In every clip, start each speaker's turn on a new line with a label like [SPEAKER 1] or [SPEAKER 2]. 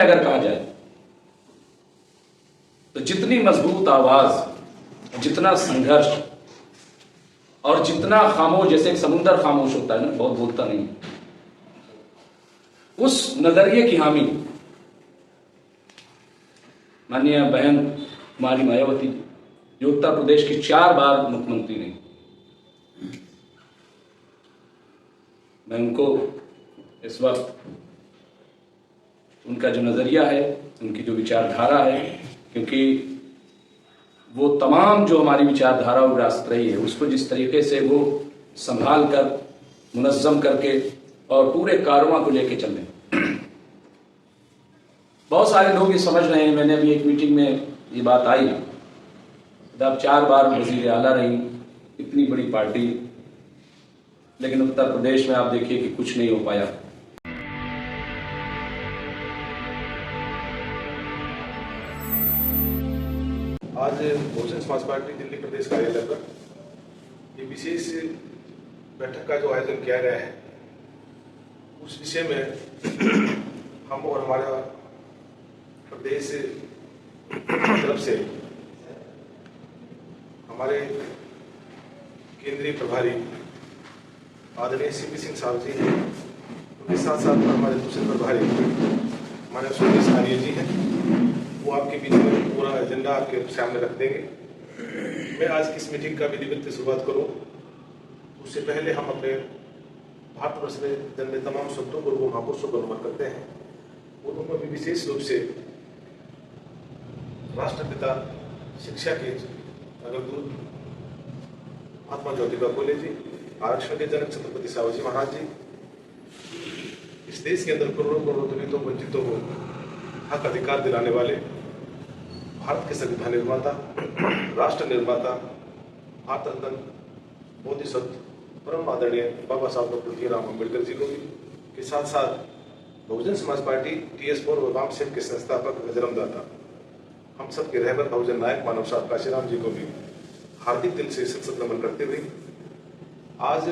[SPEAKER 1] अगर कहा जाए तो जितनी मजबूत आवाज, जितना संघर्ष और जितना खामोश, जैसे एक समुंदर खामोश होता है ना, बहुत बोलता नहीं, उस नजरिए की हामी माननीय बहन कुमारी मायावती, जो उत्तर प्रदेश की 4 बार मुख्यमंत्री रही। मैं उनको इस वक्त उनका जो नजरिया है, उनकी जो विचारधारा है, क्योंकि वो तमाम जो हमारी विचारधारा और विरासत रही है उसको जिस तरीके से वो संभाल कर, मुनज़्ज़म करके और पूरे कारवां को लेके चल रहे हैं। बहुत सारे लोग ये समझ रहे हैं, मैंने अभी एक मीटिंग में ये बात आई, जब 4 बार वज़ीर आला रही, इतनी बड़ी पार्टी, लेकिन उत्तर प्रदेश में आप देखिए कि कुछ नहीं हो पाया।
[SPEAKER 2] आज बहुजन समाज पार्टी दिल्ली प्रदेश कार्यालय पर ये विशेष बैठक का जो आयोजन किया गया है, उस विषय में हम और हमारा प्रदेश की तरफ से हमारे केंद्रीय प्रभारी आदरणीय सीपी सिंह साहब जी हैं, उनके साथ साथ हमारे दूसरे प्रभारी हमारे सुरेश आर्य जी हैं, वो आपके बीच में पूरा एजेंडा आपके सामने रख देंगे। मैं आज की इस मीटिंग का विधिवत शुरुआत करूं, उससे पहले हम अपने भारतवर्ष में जन्मे तमाम शब्दों को, महापुरुषों को नमन करते हैं। उनको भी विशेष रूप से राष्ट्रपिता शिक्षा के अग्रदूत महात्मा ज्योतिबा फुले जी, आरक्षण के जनक छत्रपति शिवाजी महाराज जी, इस देश के अंदर करोड़ों करोड़ों दलितों, वंचितों को हक अधिकार दिलाने वाले भारत के संविधान निर्माता, राष्ट्र निर्माता, भारत रत्न बोधिसत्व परम आदरणीय बाबा साहब डॉक्टर भीमराव अम्बेडकर जी को भी, के साथ साथ बहुजन समाज पार्टी TS4 व वाम सेना के संस्थापक व जन्मदाता हम सब के रहबर बहुजन नायक मानव साहब काशीराम जी को भी हार्दिक दिल से सत नमन करते हुए, आज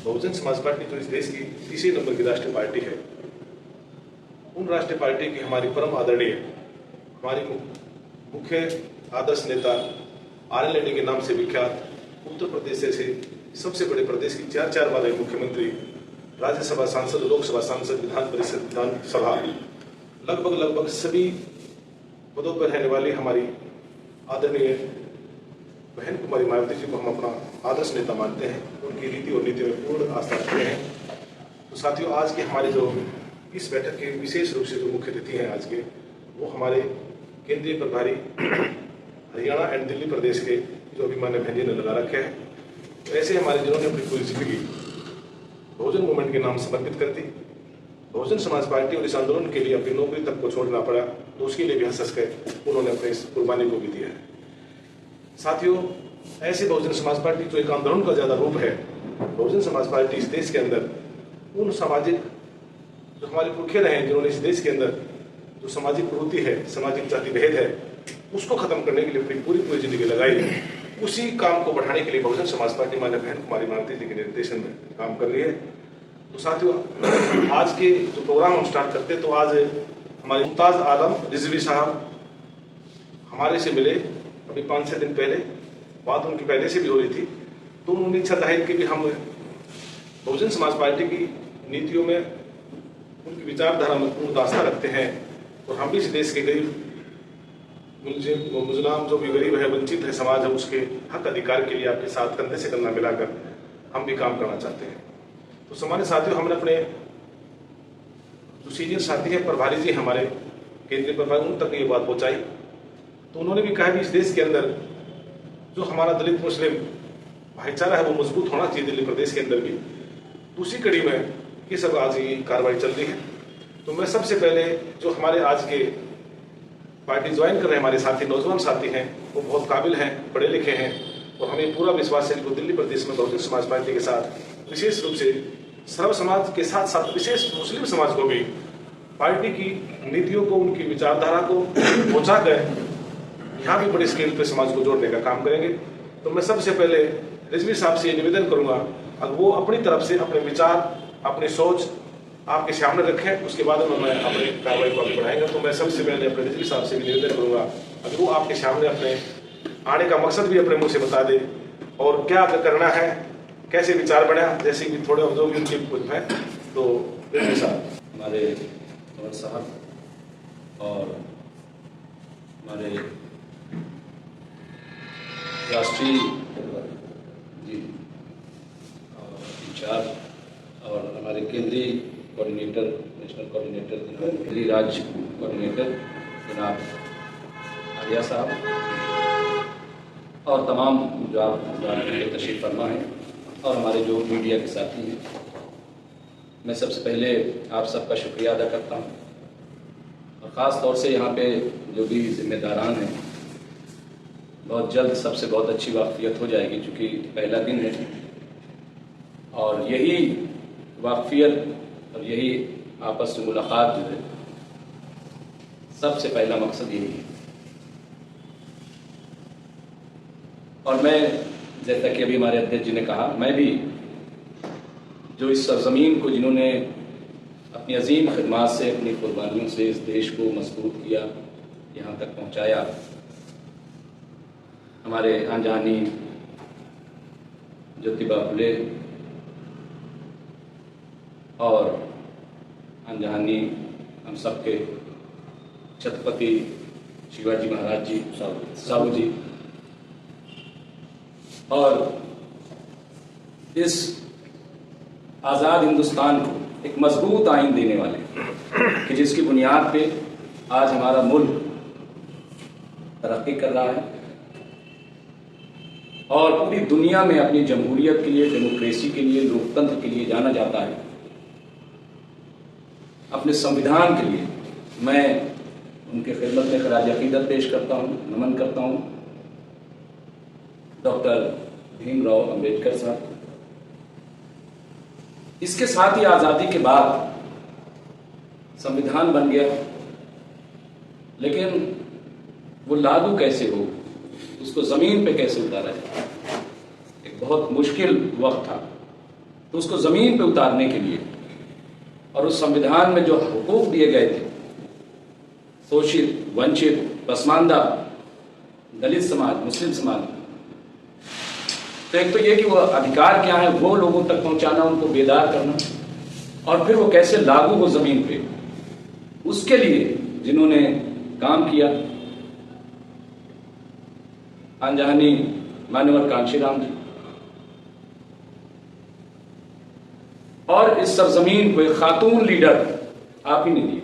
[SPEAKER 2] बहुजन समाज पार्टी जो इस देश की तीसरे नंबर की राष्ट्रीय पार्टी है, उन राष्ट्रीय पार्टी की हमारी परम आदरणीय, हमारी मुख्य आदर्श नेता RLD के नाम से विख्यात उत्तर प्रदेश से सबसे बड़े प्रदेश की 4 बार मुख्यमंत्री, राज्यसभा सांसद, लोकसभा सांसद, विधान परिषद, विधानसभा, लगभग सभी पदों पर रहने वाली हमारी आदरणीय बहन कुमारी मायावती जी को हम अपना आदर्श नेता मानते हैं। उनकी रीति और नीति में पूर्ण आस्था रखते हैं। तो साथियों, आज के हमारे जो इस बैठक के विशेष रूप से जो मुख्य अतिथि हैं आज के, वो हमारे केंद्रीय प्रभारी हरियाणा एंड दिल्ली प्रदेश के जो अभिमान्य बहन जी ने लगा रखे हैं। तो ऐसे हमारे जिन्होंने अपनी पूरी जिंदगी बहुजन मूवमेंट के नाम समर्पित कर दी, बहुजन समाज पार्टी और इस आंदोलन के लिए अपनी नौकरी तक को छोड़ना पड़ा, तो उसके लिए भी हंस के उन्होंने अपने इस कुर्बानी को भी दिया है। साथियों, ऐसे बहुजन समाज पार्टी जो एक आंदोलन का ज्यादा रूप है, बहुजन समाज पार्टी इस देश के अंदर उन सामाजिक जो हमारे पुरखे रहे हैं, जिन्होंने इस देश के अंदर जो सामाजिक प्रवृत्ति है, सामाजिक जाति भेद है, उसको खत्म करने के लिए अपनी पूरी जिंदगी लगाई है। उसी काम को बढ़ाने के लिए बहुजन समाज पार्टी माननीय बहन कुमारी मायावती जी के निर्देशन में काम कर रही है। तो साथियों, आज के जो प्रोग्राम हम स्टार्ट करते हैं, तो आज हमारे मुमताज आलम रिजवी साहब हमारे से मिले अभी 5-6 दिन पहले, बात उनकी पहले से भी हो रही थी। तो उन्होंने इच्छा जाहिर की कि हम बहुजन समाज पार्टी की नीतियों में उनकी विचारधारा में पूर्ण आस्था रखते हैं, और हम भी इस देश के गरीब मुजराम जो भी गरीब है, वंचित है समाज है, उसके हक अधिकार के लिए आपके साथ कंधे से कंधा मिलाकर हम भी काम करना चाहते हैं। तो सामान्य साथियों, हमने अपने जो सीनियर साथी हैं, प्रभारी जी हमारे केंद्रीय प्रभारी, उन तक ये बात पहुंचाई। तो उन्होंने भी कहा कि इस देश के अंदर जो हमारा दलित मुस्लिम भाईचारा है, वो मजबूत होना चाहिए दिल्ली प्रदेश के अंदर भी। दूसरी कड़ी में ये सब आज ये कार्रवाई चल रही है। तो मैं सबसे पहले जो हमारे आज के पार्टी ज्वाइन कर रहे हैं हमारे साथी, नौजवान साथी हैं, वो बहुत काबिल हैं, पढ़े लिखे हैं, और हमें पूरा विश्वास है कि दिल्ली प्रदेश में बहुजन समाज पार्टी के साथ विशेष रूप से सर्व समाज के साथ साथ विशेष मुस्लिम समाज को भी पार्टी की नीतियों को, उनकी विचारधारा को पहुंचा कर यहाँ भी बड़े स्केल पे समाज को जोड़ने का काम करेंगे। तो मैं सबसे पहले रिजवी साहब से निवेदन करूंगा, अब वो अपनी तरफ से अपने विचार, अपनी सोच, आपके सामने रखें, उसके बाद में मैं अपनी कार्रवाई को आगे बढ़ाएंगा। तो मैं सबसे पहले अपने रिजवी साहब से भी निवेदन करूंगा, अगर वो आपके सामने अपने आने का मकसद भी अपने मुंह से बता दे और क्या करना है, कैसे विचार बना, जैसे भी थोड़े जो भी उनके कुछ है। तो रिजवी साहब,
[SPEAKER 1] हमारे कंवर साहब और हमारे राष्ट्रीय जी इंचार्ज और हमारे केंद्रीय कोऑर्डिनेटर, नेशनल कोऑर्डिनेटर, केंद्रीय राज्य कोऑर्डिनेटर जनाब आर्या साहब और तमाम जो आप तशरीफ फरमा हैं और हमारे जो मीडिया के साथी हैं, मैं सबसे पहले आप सबका शुक्रिया अदा करता हूँ और ख़ास तौर से यहाँ पे जो भी जिम्मेदारान हैं, बहुत जल्द सबसे बहुत अच्छी वाकफियत हो जाएगी क्योंकि पहला दिन है और यही वाकफियत और यही आपस में मुलाकात जो है सबसे पहला मकसद यही है। और मैं जैसा कि अभी हमारे अध्यक्ष जी ने कहा, मैं भी जो इस सरजमीन को जिन्होंने अपनी अजीम खिदमात से, अपनी कुर्बानियों से इस देश को मजबूत किया, यहाँ तक पहुँचाया, हमारे आंजानी ज्योतिबा फुले और आंजानी हम सबके छत्रपति शिवाजी महाराज जी साहू जी और इस आज़ाद हिंदुस्तान को एक मजबूत आइन देने वाले कि जिसकी बुनियाद पे आज हमारा मुल्क तरक्की कर रहा है और पूरी दुनिया में अपनी जमहूरियत के लिए, डेमोक्रेसी के लिए, लोकतंत्र के लिए जाना जाता है। अपने संविधान के लिए मैं उनके खिदमत में खराज अकीदत पेश करता हूँ, नमन करता हूँ डॉक्टर भीमराव अंबेडकर साहब। इसके साथ ही आज़ादी के बाद संविधान बन गया, लेकिन वो लागू कैसे हो, उसको ज़मीन पे कैसे उतारा जाए, एक बहुत मुश्किल वक्त था। तो उसको ज़मीन पे उतारने के लिए और उस संविधान में जो हुकूक दिए गए थे, शोषित, वंचित, पसमानदा, दलित समाज, मुस्लिम समाज, तो एक तो ये कि वो अधिकार क्या है वो लोगों तक पहुंचाना, उनको बेदार करना, और फिर वो कैसे लागू हो ज़मीन पे, उसके लिए जिन्होंने काम किया, आंजानी मान्यवर कांशीराम जी, और इस सरजमीन को एक खातून लीडर आप ही ने दिए,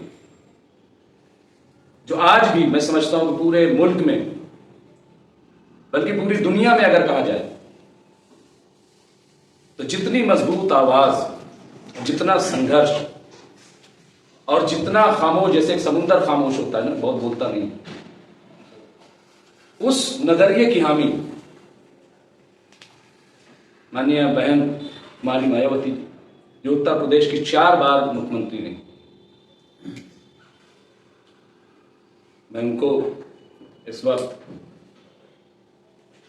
[SPEAKER 1] जो आज भी मैं समझता हूं पूरे मुल्क में, बल्कि पूरी दुनिया में अगर कहा जाए तो जितनी मजबूत आवाज, जितना संघर्ष और जितना खामोश, जैसे एक समुंदर खामोश होता है ना, बहुत बोलता नहीं, उस नजरिए की हामी माननीय बहन कुमारी मायावती जी, जो उत्तर प्रदेश की 4 बार मुख्यमंत्री रही। मैं उनको इस वक्त,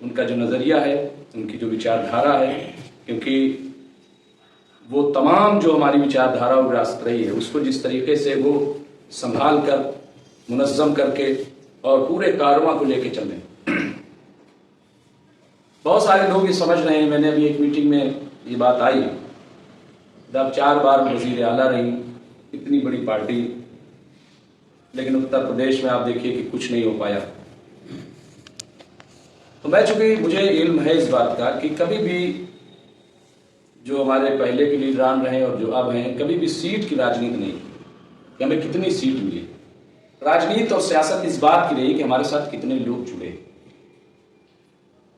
[SPEAKER 1] उनका जो नजरिया है, उनकी जो विचारधारा है, क्योंकि वो तमाम जो हमारी विचारधारा और विरासत रही है, उसको जिस तरीके से वो संभाल कर, मुनज़्ज़म करके और पूरे कारवां को लेके चल रहे हैं। बहुत सारे लोग ये समझ रहे हैं, मैंने अभी एक मीटिंग में ये बात आई, जब 4 बार वज़ीर आला रही, इतनी बड़ी पार्टी, लेकिन उत्तर प्रदेश में आप देखिए कि कुछ नहीं हो पाया। तो मैं, चूंकि मुझे इल्म है इस बात का कि कभी भी जो हमारे पहले के लीडरान रहे और जो अब हैं, कभी भी सीट की राजनीति नहीं कि हमें कितनी सीट मिली। राजनीति और सियासत इस बात की रही कि हमारे साथ कितने लोग जुड़े,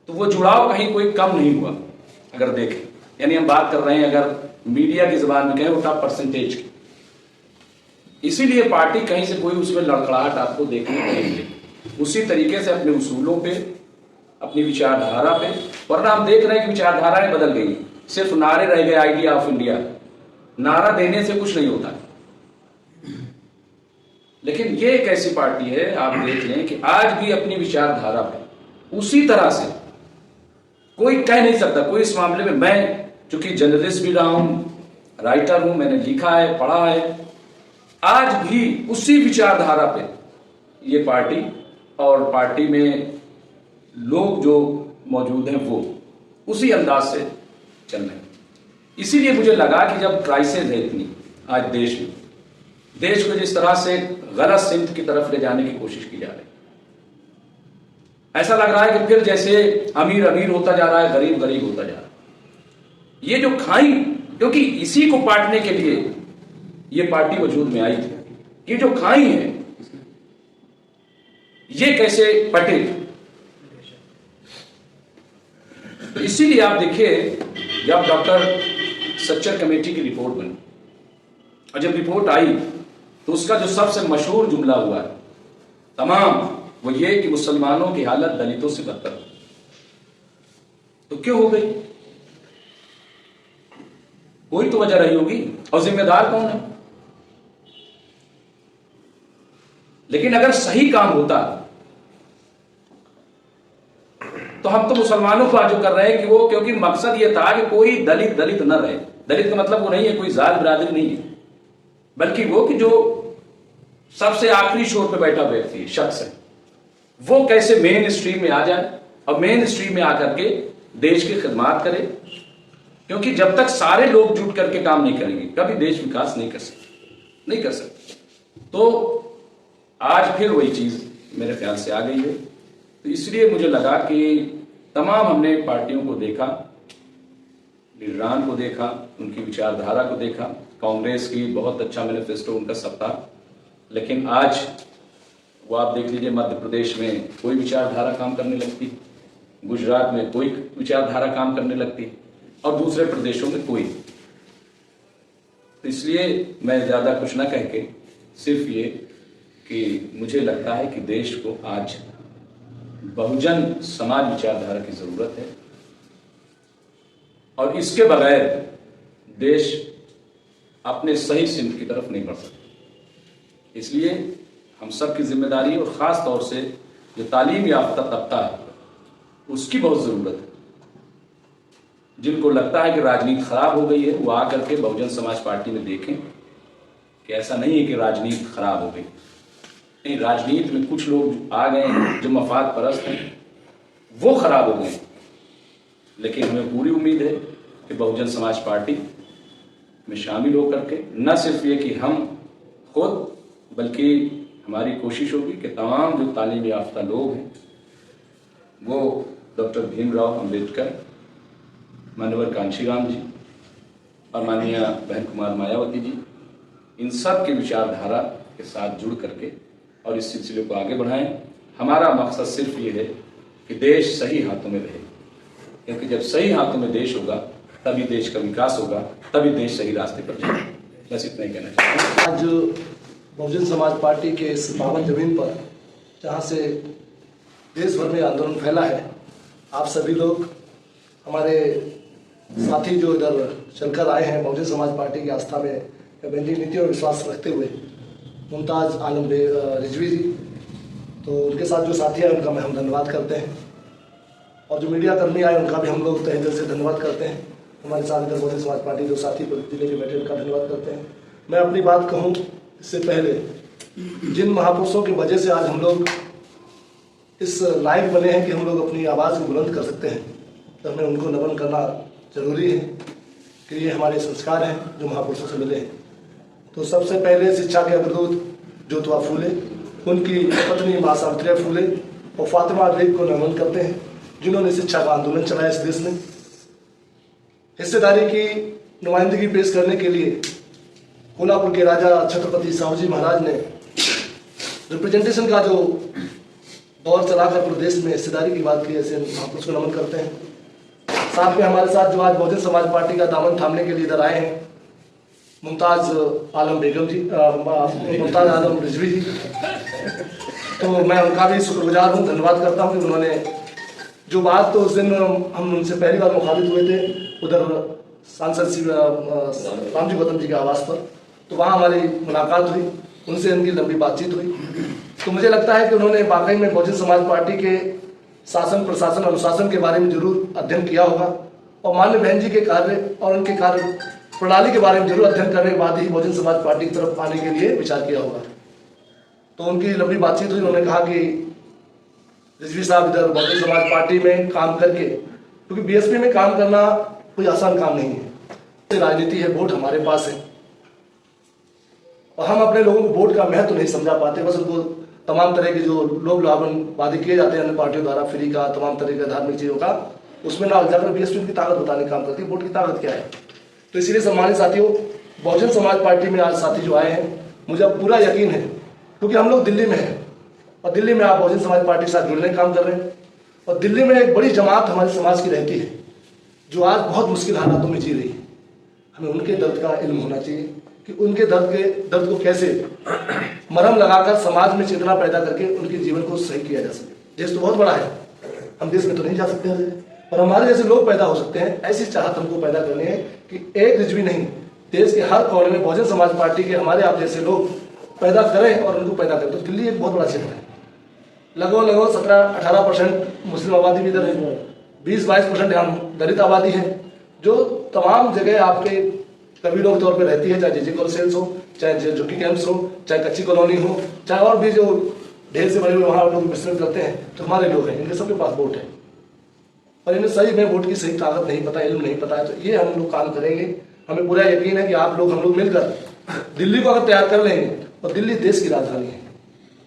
[SPEAKER 1] तो वो जुड़ाव कहीं कोई कम नहीं हुआ। अगर देखें, यानी हम बात कर रहे हैं, अगर मीडिया की जुबान में कहें, वो टॉप परसेंटेज की, इसीलिए पार्टी कहीं से कोई उसमें लड़खड़ाहट आपको देखने को नहीं मिलेगी। उसी तरीके से अपने उसूलों पे, अपनी विचारधारा पे, वरना हम देख रहे हैं कि विचारधाराएं बदल गई, सिर्फ नारे रह गए, आइडिया ऑफ इंडिया। नारा देने से कुछ नहीं होता, लेकिन ये एक ऐसी पार्टी है, आप देख लें कि आज भी अपनी विचारधारा पे उसी तरह से कोई कह नहीं सकता, कोई इस मामले में, मैं चूंकि जर्नलिस्ट भी रहा हूं, राइटर हूं, मैंने लिखा है, पढ़ा है। आज भी उसी विचारधारा पे ये पार्टी और पार्टी में लोग जो मौजूद हैं वो उसी अंदाज से चल रहे हैं। इसीलिए मुझे लगा कि जब क्राइसिस है इतनी आज देश में, देश को जिस तरह से गलत सिमत की तरफ ले जाने की कोशिश की जा रही है, ऐसा लग रहा है कि फिर जैसे अमीर अमीर होता जा रहा है, गरीब गरीब होता जा रहा है। ये जो खाई, क्योंकि इसी को पाटने के लिए ये पार्टी वजूद में आई थी, ये जो खाई है ये कैसे पटे। तो इसीलिए आप देखिए, जब डॉक्टर सच्चर कमेटी की रिपोर्ट बनी और जब रिपोर्ट आई तो उसका जो सबसे मशहूर जुमला हुआ है तमाम, वो ये कि मुसलमानों की हालत दलितों से बदतर। तो क्यों हो गई? कोई तो वजह रही होगी, और जिम्मेदार कौन है? लेकिन अगर सही काम होता तो हम तो मुसलमानों को आज जो कर रहे हैं कि वो, क्योंकि मकसद ये था कि कोई दलित दलित न रहे। दलित का मतलब वो नहीं है कोई जात बिरादरी नहीं है, बल्कि वो कि जो सबसे आखिरी छोर पे बैठा व्यक्ति शख्स है, वो कैसे मेन स्ट्रीम में आ जाए और मेन स्ट्रीम में आकर के देश की खिदमत करे। क्योंकि जब तक सारे लोग जुट करके काम नहीं करेंगे कभी देश विकास नहीं कर सकते। तो आज फिर वही चीज मेरे ख्याल से आ गई है। तो इसलिए मुझे लगा कि तमाम हमने पार्टियों को देखा, लीडरान को देखा, उनकी विचारधारा को देखा। कांग्रेस की बहुत अच्छा मैनिफेस्टो उनका सब था, लेकिन आज वो आप देख लीजिए, मध्य प्रदेश में कोई विचारधारा काम करने लगती, गुजरात में कोई विचारधारा काम करने लगती और दूसरे प्रदेशों में कोई। तो इसलिए मैं ज्यादा कुछ ना कह के सिर्फ ये कि मुझे लगता है कि देश को आज बहुजन समाज विचारधारा की जरूरत है और इसके बगैर देश अपने सही सिमत की तरफ नहीं बढ़ सकता। इसलिए हम सब की जिम्मेदारी और खास तौर से जो तालीम याफ्ता तबका है उसकी बहुत जरूरत है। जिनको लगता है कि राजनीति खराब हो गई है वो आकर के बहुजन समाज पार्टी में देखें कि ऐसा नहीं है कि राजनीति खराब हो गई। नहीं, राजनीति में कुछ लोग आ गए हैं जो मफाद परस्त हैं, वो खराब हो गए। लेकिन हमें पूरी उम्मीद है कि बहुजन समाज पार्टी में शामिल होकर के न सिर्फ ये कि हम खुद, बल्कि हमारी कोशिश होगी कि तमाम जो तालीम याफ्ता लोग हैं वो डॉक्टर भीमराव अंबेडकर, माननीय कांशीराम जी और माननीय बहन कुमार मायावती जी, इन सब की विचारधारा के साथ जुड़ करके और इस सिलसिले को आगे बढ़ाएं। हमारा मकसद सिर्फ ये है कि देश सही हाथों में रहे, क्योंकि जब सही हाथों में देश होगा तभी देश का विकास होगा, तभी देश सही रास्ते पर जाएगा। बस इतना ही कहना चाहता हूँ।
[SPEAKER 3] आज बहुजन समाज पार्टी के इस पावन जमीन पर जहाँ से देश भर में आंदोलन फैला है, आप सभी लोग हमारे साथी जो इधर चलकर आए हैं बहुजन समाज पार्टी की आस्था में गांधी नीति और विश्वास रखते हुए, मुमताज़ आलम रिजवी जी, तो उनके साथ जो साथी हैं उनका हम धन्यवाद करते हैं और जो मीडिया कर्मी आए उनका भी हम लोग तहे दिल से धन्यवाद करते हैं। हमारे साथ इधर बहुजन समाज पार्टी जो साथी जिले के बैठे उनका धन्यवाद करते हैं। मैं अपनी बात कहूँ इससे पहले, जिन महापुरुषों की वजह से आज हम लोग इस लायक बने हैं कि हम लोग अपनी आवाज़ को बुलंद कर सकते हैं, तो हमें उनको नमन करना जरूरी है कि ये हमारे संस्कार हैं जो महापुरुषों से मिले हैं। तो सबसे पहले शिक्षा के अग्रदूत ज्योतिबा फूले, उनकी पत्नी माँ सावित्रीबाई फूले और फातिमा बेग को नमन करते हैं, जिन्होंने शिक्षा का आंदोलन चलाया इस देश में। हिस्सेदारी की नुमाइंदगी पेश करने के लिए कोल्हापुर के राजा छत्रपति साहूजी महाराज ने रिप्रेजेंटेशन का जो दौर चलाकर पूरे देश में हिस्सेदारी की बात की, ऐसे महापुरुष को नमन करते हैं। साथ में हमारे साथ जो आज बहुजन समाज पार्टी का दामन थामने के लिए इधर आए हैं, मुमताज़ आलम बेगम जी, मुमताज़ आलम रिजवी जी, तो मैं उनका भी शुक्रगुजार हूँ, धन्यवाद करता हूँ कि उन्होंने जो बात, तो उस दिन हम उनसे पहली बार मुखातिब हुए थे उधर सांसद श्री रामजी गौतम जी के आवास पर, तो वहाँ हमारी मुलाकात हुई, उनसे उनकी लंबी बातचीत हुई। तो मुझे लगता है कि उन्होंने वाकई में बहुजन समाज पार्टी के शासन प्रशासन अनुशासन के बारे में जरूर अध्ययन किया होगा और माननीय बहन जी के कार्य और उनके कार्य प्रणाली के बारे में जरूर अध्ययन करने के बाद ही बहुजन समाज पार्टी की तरफ आने के लिए विचार किया होगा। तो उनकी लंबी बातचीत हुई, उन्होंने कहा कि रिजवी साहब इधर बहुजन समाज पार्टी में काम करके, क्योंकि बीएसपी में काम करना कोई आसान काम नहीं है, राजनीति है, वोट हमारे पास है और हम अपने लोगों को वोट का महत्व नहीं समझा पाते। बस उनको तमाम तरह के जो लोभ लाभन वादे किए जाते हैं अन्य पार्टियों द्वारा, फ्री का, तमाम तरह के धार्मिक चीजों का, उसमें ना जाकर बीएसपी की ताकत बताने का काम करती है, वोट की ताकत क्या है। तो इसीलिए सम्मानित साथियों, बहुजन समाज पार्टी में आज साथी जो आए हैं, मुझे अब पूरा यकीन है, क्योंकि हम लोग दिल्ली में हैं और दिल्ली में आप बहुजन समाज पार्टी के साथ जुड़ने का काम कर रहे हैं और दिल्ली में एक बड़ी जमात हमारे समाज की रहती है जो आज बहुत मुश्किल हालातों में जी रही है। हमें उनके दर्द का इल्म होना चाहिए कि उनके दर्द को कैसे मरहम लगाकर समाज में चेतना पैदा करके उनके जीवन को सही किया जा सके। देश तो बहुत बड़ा है, हम देश में तो नहीं जा सकते हैं, पर हमारे जैसे लोग पैदा हो सकते हैं। ऐसी चाहत हमको पैदा करनी है कि एक रिजवी नहीं, देश के हर कोने में बहुजन समाज पार्टी के हमारे आप जैसे लोग पैदा करें और उनको पैदा करें। तो दिल्ली एक बहुत बड़ा क्षेत्र है, लगभग 17-18% मुस्लिम आबादी भी इधर है, 20-22% यहाँ दलित आबादी है, जो तमाम जगह आपके कबीलों के तौर पे रहती है, चाहे जेजे कॉलोनी हो, चाहे झुग्गी कैंप्स हो, चाहे कच्ची कॉलोनी हो, चाहे और भी जो ढेर से बड़े हुए वहाँ लोग विश्राम करते हैं, तो हमारे लोग हैं, इनके सबके पास वोट है और इन्हें सही में वोट की सही ताकत नहीं पता, इल्म नहीं पता है। तो ये हम लोग काम करेंगे। हमें पूरा यकीन है कि आप लोग, हम लोग मिलकर दिल्ली को अगर तैयार कर लेंगे, और दिल्ली देश की राजधानी है,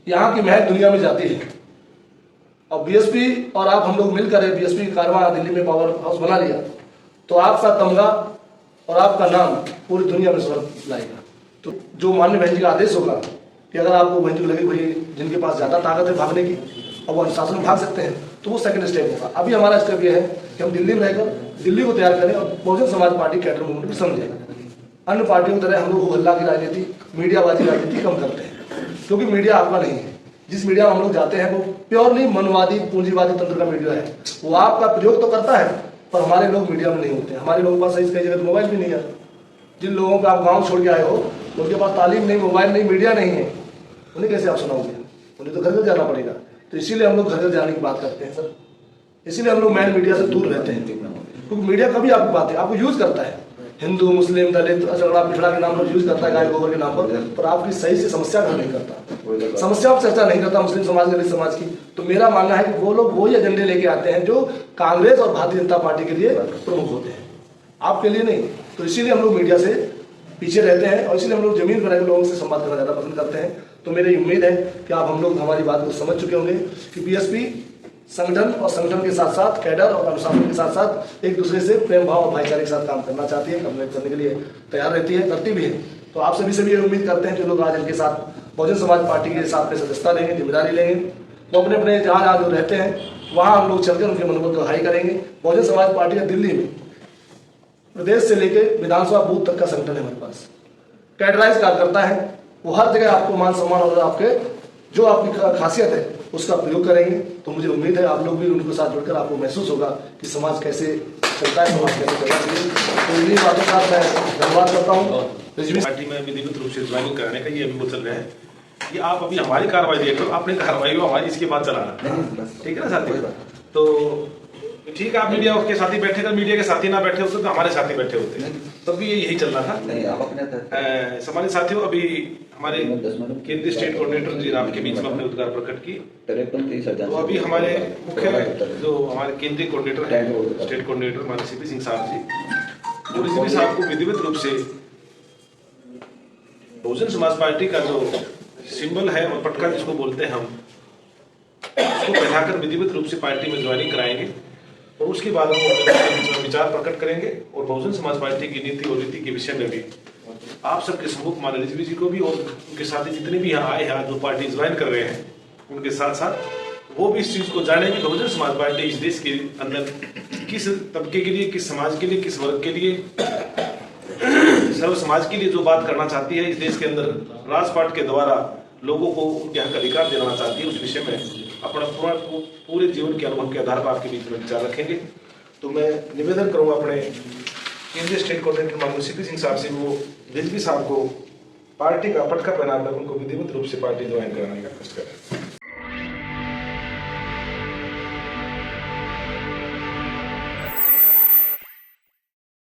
[SPEAKER 3] यहाँ की महक दुनिया में जाती है और बीएसपी और आप हम लोग मिलकर बीएसपी की कारवां दिल्ली में पावर हाउस बना लिया तो आपका तमगा और आपका नाम पूरी दुनिया में स्वर्ग लाएगा। तो जो माननीय बहन जी का आदेश होगा कि अगर आपको बहन जी को लगे भाई जिनके पास ज़्यादा ताकत है भागने की और वो अनुशासन में भाग सकते हैं, तो वो सेकंड स्टेप होगा। अभी हमारा स्टेप ये है कि हम दिल्ली में रहकर दिल्ली को तैयार करें और Bahujan Samaj party cadre movement भी समझें। अन्य पार्टियों की तरह हम लोग हल्ला की राजनीति, मीडियाबाजी राजनीति कम करते हैं, क्योंकि मीडिया आपका नहीं है। जिस मीडिया में हम लोग जाते हैं वो प्योरली मनवादी पूंजीवादी तंत्र का मीडिया है। वो आपका प्रयोग तो करता है, पर हमारे लोग मीडिया में नहीं होते। हमारे लोगों के पास कई जगह मोबाइल भी नहीं है। जिन लोगों को आप गाँव छोड़ के आए हो, उनके पास तालीम नहीं, मोबाइल नहीं, मीडिया नहीं है, उन्हें कैसे आप सुनाओगे? उन्हें तो घर घर जाना पड़ेगा। तो इसीलिए हम लोग घर घर जाने की बात करते हैं सर, इसीलिए हम लोग मैन मीडिया से दूर रहते हैं, क्योंकि मीडिया कभी आपकी बात है आपको यूज करता है, हिंदू मुस्लिम दलित झगड़ा पिछड़ा के नाम पर यूज करता है, गाय गोबर के नाम पर आपकी सही से समस्या हल नहीं करता, समस्या पर चर्चा नहीं करता मुस्लिम समाज दलित समाज की। तो मेरा मानना है कि वो लोग वही एजेंडे लेके आते हैं जो कांग्रेस और भारतीय जनता पार्टी के लिए प्रमुख होते हैं, आपके लिए नहीं। तो इसीलिए हम लोग मीडिया से पीछे रहते हैं और इसलिए हम लोग जमीन पर लोगों से संवाद करना ज़्यादा पसंद करते हैं। तो मेरी उम्मीद है कि आप हम लोग हमारी बात को समझ चुके होंगे कि बीएसपी संगठन और संगठन के साथ साथ कैडर और अनुशासन के साथ साथ एक दूसरे से प्रेम भाव और भाईचारे के साथ काम करना चाहती है, कम्युनिकेट करने के लिए तैयार रहती है, करती भी है। तो आप सभी से भी ये उम्मीद करते हैं कि लोग आज इनके साथ बहुजन समाज पार्टी के साथ में सदस्यता लेंगे, जिम्मेदारी लेंगे। वो अपने अपने जहाँ जो रहते हैं वहाँ हम लोग चलकर उनके मनोबल को हाई करेंगे। बहुजन समाज पार्टी का दिल्ली में प्रदेश से लेकर विधानसभा बूथ तक का संगठन है हमारे पास, कैडराइज कार्यकर्ता है, वो हर जगह आपको मान सम्मान और आपके जो आपकी खासियत है उसका प्रयोग करेंगे। तो मुझे उम्मीद है आप लोग भी उनके साथ जुड़कर आपको महसूस होगा कि समाज कैसे चलता है, समाज कैसे चलना चाहिए। तो इन्हीं बातों के साथ मैं धन्यवाद करता हूँ।
[SPEAKER 2] पार्टी में विधिवत रूप से ज्वाइनिंग कराने का ये अभी वो चल रहा है कि आप अभी हमारी कार्रवाई देख लो, अपनी कार्रवाई को हमारी इसके बाद चलाना, ठीक है ना साथी? तो ठीक है, आप मीडिया के साथी बैठे, अगर मीडिया के साथी ना बैठे होते तो हमारे साथी बैठे होते, तब भी यही चल रहा था। सम्मानित साथियों, अभी हमारे केंद्रीय स्टेट कोऑर्डिनेटर जी आपके बीच में अपने उद्गार प्रकट की। तो अभी हमारे मुख्य जो हमारे केंद्रीय कोऑर्डिनेटर है, स्टेट कोऑर्डिनेटर हमारे सीपी सिंह साहब जी, जो रिजवी साहब को विधिवत रूप से बहुजन समाज पार्टी का जो सिंबल है और पटका जिसको बोलते हैं हम, उसको पहनाकर विधिवत रूप से पार्टी में ज्वाइनिंग कराएंगे और उसके बाद हम विचार प्रकट करेंगे और बहुजन समाज पार्टी की नीति और रीति के विषय में भी आप सबके सम्मुख माननीय रिजवी जी को भी और उनके साथ जितने भी यहाँ आए हैं जो पार्टी ज्वाइन कर रहे हैं, उनके साथ साथ वो भी इस चीज को जाने कि बहुजन समाज पार्टी इस देश के अंदर किस तबके के लिए, किस समाज के लिए, किस वर्ग के लिए, सर्व समाज के लिए जो बात करना चाहती है, इस देश के अंदर राजपाट के द्वारा लोगों को उनके हक अधिकार दिलाना चाहती है, उस विषय में अपना पूरे जीवन के अनुभव के आधार पर आपके बीच में विचार रखेंगे। तो मैं निवेदन करूंगा अपने केंद्रीय स्टेट कोऑर्डिनेटर माननीय सीपी सिंह साहब से वो रिजवी साहब को पार्टी का पटका पहनाकर उनको विधिवत रूप से पार्टी ज्वाइन कराने का कष्ट करें।